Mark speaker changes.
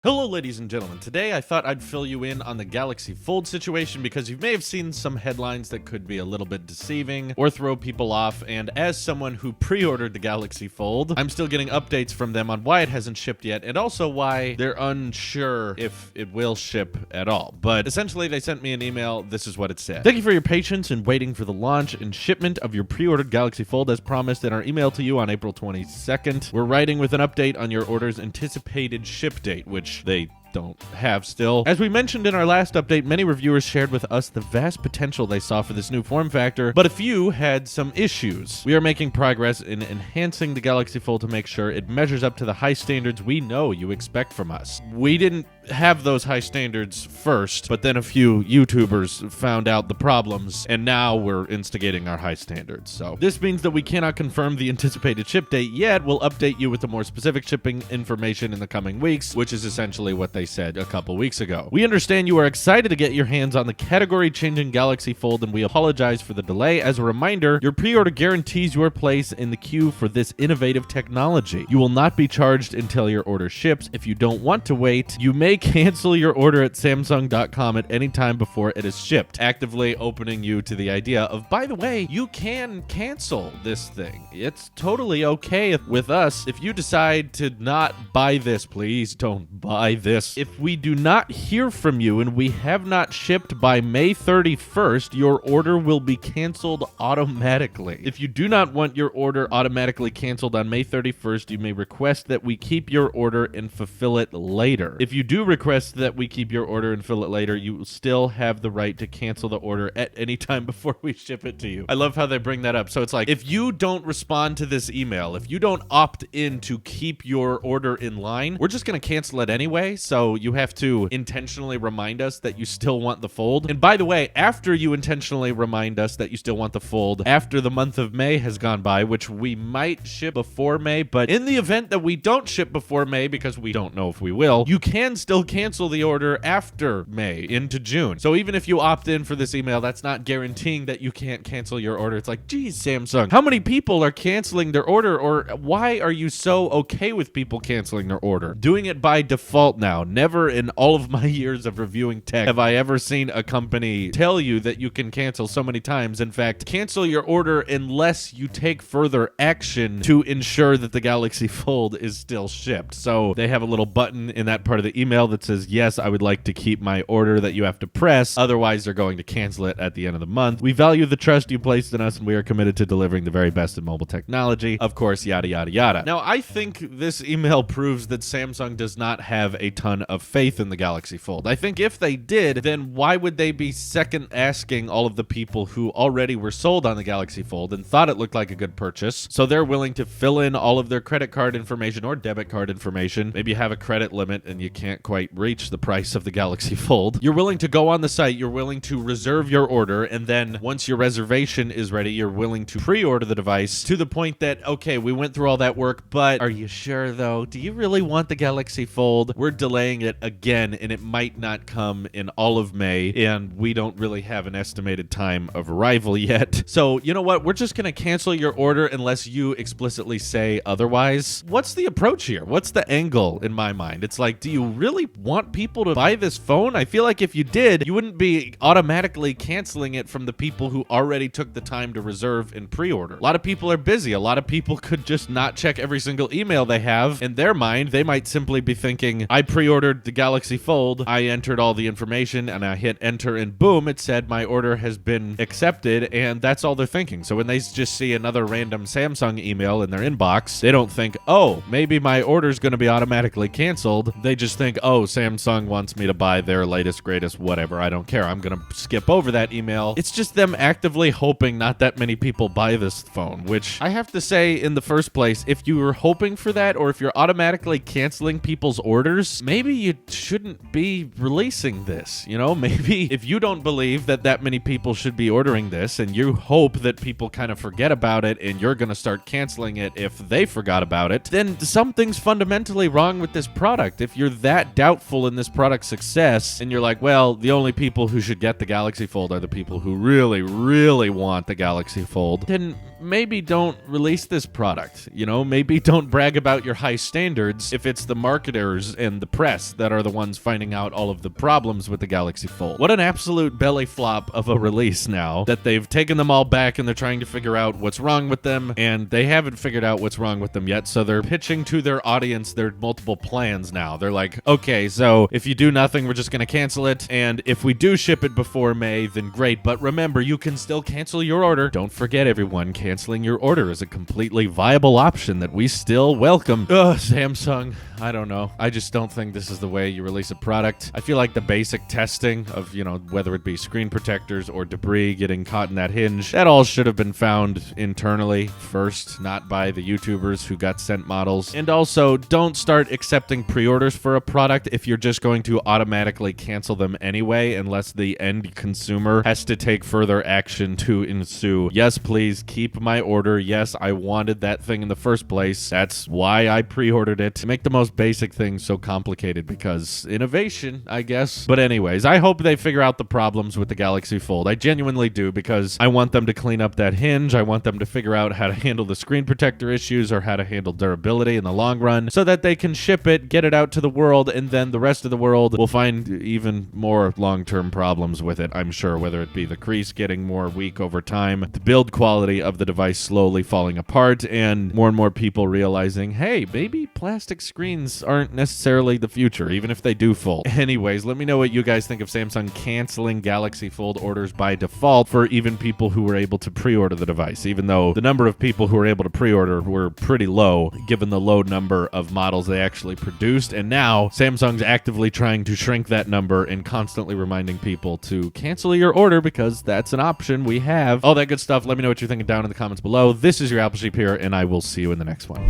Speaker 1: Hello ladies and gentlemen, today I thought I'd fill you in on the Galaxy Fold situation because you may have seen some headlines that could be a little bit deceiving or throw people off, and as someone who pre-ordered the Galaxy Fold, I'm still getting updates from them on why it hasn't shipped yet and also why they're unsure if it will ship at all. But essentially they sent me an email, this is what it said. Thank you for your patience in waiting for the launch and shipment of your pre-ordered Galaxy Fold as promised in our email to you on April 22nd. We're writing with an update on your order's anticipated ship date, which they don't have still. As we mentioned in our last update, many reviewers shared with us the vast potential they saw for this new form factor, but a few had some issues. We are making progress in enhancing the Galaxy Fold to make sure it measures up to the high standards we know you expect from us. We didn't have those high standards first, but then a few YouTubers found out the problems, and now we're instigating our high standards. So this means that we cannot confirm the anticipated ship date yet. We'll update you with the more specific shipping information in the coming weeks, which is essentially what they said a couple weeks ago. We understand you are excited to get your hands on the category-changing Galaxy Fold, and we apologize for the delay. As a reminder, your pre-order guarantees your place in the queue for this innovative technology. You will not be charged until your order ships. If you don't want to wait, you may cancel your order at Samsung.com at any time before it is shipped, actively opening you to the idea of, by the way, you can cancel this thing. It's totally okay with us. If you decide to not buy this, please don't buy this. If we do not hear from you and we have not shipped by May 31st, your order will be canceled automatically. If you do not want your order automatically canceled on May 31st, you may request that we keep your order and fulfill it later. If you do request that we keep your order and fill it later, you will still have the right to cancel the order at any time before we ship it to you. I love how they bring that up. So it's like, if you don't respond to this email, if you don't opt in to keep your order in line, we're just going to cancel it anyway. So you have to intentionally remind us that you still want the Fold. And by the way, after you intentionally remind us that you still want the Fold, after the month of May has gone by, which we might ship before May, but in the event that we don't ship before May, because we don't know if we will, you can still cancel the order after May into June. So even if you opt in for this email, that's not guaranteeing that you can't cancel your order. It's like, geez, Samsung, how many people are canceling their order, or why are you so okay with people canceling their order? Doing it by default now. Never in all of my years of reviewing tech have I ever seen a company tell you that you can cancel so many times. In fact, cancel your order unless you take further action to ensure that the Galaxy Fold is still shipped. So they have a little button in that part of the email that says, yes, I would like to keep my order, that you have to press. Otherwise, they're going to cancel it at the end of the month. We value the trust you placed in us, and we are committed to delivering the very best in mobile technology. Of course, yada, yada, yada. Now, I think this email proves that Samsung does not have a ton of faith in the Galaxy Fold. I think if they did, then why would they be second asking all of the people who already were sold on the Galaxy Fold and thought it looked like a good purchase? So they're willing to fill in all of their credit card information or debit card information. Maybe you have a credit limit and you can't quite reach the price of the Galaxy Fold. You're willing to go on the site, you're willing to reserve your order, and then once your reservation is ready, you're willing to pre-order the device to the point that, okay, we went through all that work, but are you sure though? Do you really want the Galaxy Fold? We're delaying it again, and it might not come in all of May, and we don't really have an estimated time of arrival yet. So, you know what? We're just going to cancel your order unless you explicitly say otherwise. What's the approach here? What's the angle in my mind? It's like, do you really want people to buy this phone? I feel like if you did, you wouldn't be automatically canceling it from the people who already took the time to reserve and pre-order. A lot of people are busy. A lot of people could just not check every single email they have. In their mind, they might simply be thinking, I pre-ordered the Galaxy Fold, I entered all the information, and I hit enter, and boom, it said my order has been accepted, and that's all they're thinking. So when they just see another random Samsung email in their inbox, they don't think, oh, maybe my order's going to be automatically canceled. They just think, oh, Samsung wants me to buy their latest, greatest, whatever. I don't care. I'm going to skip over that email. It's just them actively hoping not that many people buy this phone, which I have to say, in the first place, if you were hoping for that, or if you're automatically canceling people's orders, maybe you shouldn't be releasing this. You know, maybe if you don't believe that that many people should be ordering this, and you hope that people kind of forget about it, and you're going to start canceling it if they forgot about it, then something's fundamentally wrong with this product. If you're that doubtful in this product's success, and you're like, well, the only people who should get the Galaxy Fold are the people who really, really want the Galaxy Fold, then maybe don't release this product. You know, maybe don't brag about your high standards if it's the marketers and the press that are the ones finding out all of the problems with the Galaxy Fold. What an absolute belly flop of a release now that they've taken them all back and they're trying to figure out what's wrong with them, and they haven't figured out what's wrong with them yet, so they're pitching to their audience their multiple plans now. They're like, okay, so if you do nothing, we're just going to cancel it, and if we do ship it before May, then great, but remember, you can still cancel your order. Don't forget, everyone, canceling your order is a completely viable option that we still welcome. Ugh, Samsung, I don't know. I just don't think this is the way you release a product. I feel like the basic testing of, you know, whether it be screen protectors or debris getting caught in that hinge, that all should have been found internally first, not by the YouTubers who got sent models. And also, don't start accepting pre-orders for a product if you're just going to automatically cancel them anyway, unless the end consumer has to take further action to ensue. Yes, please keep my order. Yes, I wanted that thing in the first place. That's why I pre-ordered it. To make the most basic things so complicated, because innovation, I guess. But anyways, I hope they figure out the problems with the Galaxy Fold. I genuinely do, because I want them to clean up that hinge. I want them to figure out how to handle the screen protector issues or how to handle durability in the long run so that they can ship it, get it out to the world, and then the rest of the world will find even more long-term problems with it, I'm sure, whether it be the crease getting more weak over time, the build quality of the device slowly falling apart, and more people realizing, hey, maybe plastic screens aren't necessarily the future, even if they do fold. Anyways, let me know what you guys think of Samsung canceling Galaxy Fold orders by default for even people who were able to pre-order the device, even though the number of people who were able to pre-order were pretty low, given the low number of models they actually produced, and now Samsung's actively trying to shrink that number and constantly reminding people to cancel your order because that's an option we have. All that good stuff. Let me know what you're thinking down in the comments below. This is your Apple Sheep here, and I will see you in the next one.